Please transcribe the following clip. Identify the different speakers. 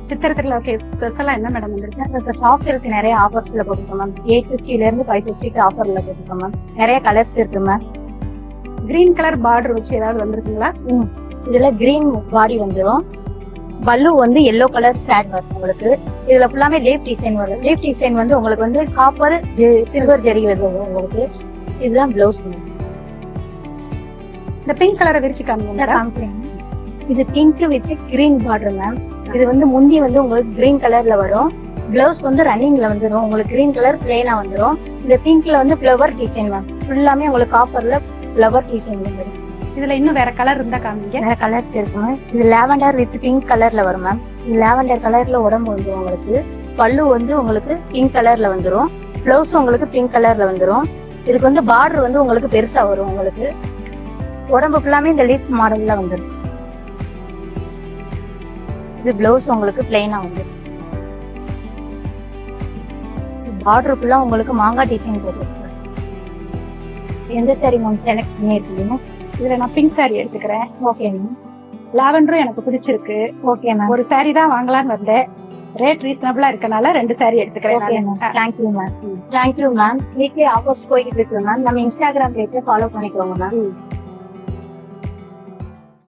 Speaker 1: சித்திரை திருவிழாவுக்கு ஸ்பெஷலா என்ன மேடம் வந்திருக்கு?
Speaker 2: இப்போ சாஃப்ட் சில்க் நிறைய ஆஃபர்ஸ்ல போட்டுருக்கோம் மேம். 850ல இருந்து 550க்கு ஆஃபர்ல போட்டுருக்கோம் மேம். நிறைய கலர்ஸ் இருக்கு மேம்.
Speaker 1: கிரீன் கலர் பார்டர் வச்சு ஏதாவது வந்திருக்குங்களா?
Speaker 2: இதுல கிரீன் பாடி வந்துரும். பல்லு வந்து எல்லோ கலர் சேட் வரும் உங்களுக்கு. இதுல ஃபுல்லாமே லீஃப் டிசைன் வரும். லீஃப் டிசைன் வந்து உங்களுக்கு வந்து காப்பர் சில்வர் ஜெரி வரும் உங்களுக்கு. இதுதான் பிளவுஸ்.
Speaker 1: இந்த பிங்க் கலரை விரிச்சு காமிங்க.
Speaker 2: இது pink with green border ma'am. இது வந்து முந்தி வந்து உங்களுக்கு கிரீன் கலர்ல வரும். பிளவுஸ் வந்து ரன்னிங்ல வந்துடும். உங்களுக்கு கிரீன் கலர் பிளெயினா வந்துடும். இந்த பிங்க்ல வந்து ஃபிளவர் டிசைன் மேம். ஃபுல்லாமே உங்களுக்கு காப்பர்ல ஃபிளவர் டிசைன் வந்துடும்.
Speaker 1: இதுல இன்னும் வேற கலர் இருந்தா காமிங்க.
Speaker 2: வேற கலர்ஸ் இருக்கு மேம். இது லாவெண்டர் வித் பிங்க் கலர்ல வரும் மேம். இது லாவெண்டர் கலர்ல உடம்பு வந்துடும் உங்களுக்கு. பல்லு வந்து உங்களுக்கு பிங்க் கலர்ல வந்துடும். பிளவுஸ் உங்களுக்கு பிங்க் கலர்ல வந்துடும். இதுக்கு வந்து பார்டர் வந்து உங்களுக்கு பெருசா வரும். உங்களுக்கு உடம்பு ஃபுல்லாமே இந்த லீஃப் மாடல்ல வந்துடும். இது பிளவுஸ் உங்களுக்கு பிளெயினா வந்துடும். பார்டர் ஃபுல்லா உங்களுக்கு மாங்காய் டிசைன் போட்டுருக்கு. எந்த சாரி மேம் செலக்ட் பண்ணிருக்கீங்க?
Speaker 1: இதுல நான் பிங்க் சாரி எடுத்துக்கிறேன்.
Speaker 2: Okay ma'am.
Speaker 1: லாவெண்டரும் எனக்கு பிடிச்சிருக்கு.
Speaker 2: Okay ma'am.
Speaker 1: ஒரு சாரி தான் வாங்கலாம்னு வந்தேன். ரேட் ரீசனபிளா இருக்கனால 2 சாரி எடுத்துக்கிறேன்.
Speaker 2: Thank you ma'am. Thank you ma'am. Weekly offers போயிட்டு இருக்கு மேம். நம்ம இன்ஸ்டாகிராம் பேஜை ஃபாலோ பண்ணிக்கோங்க மேம்.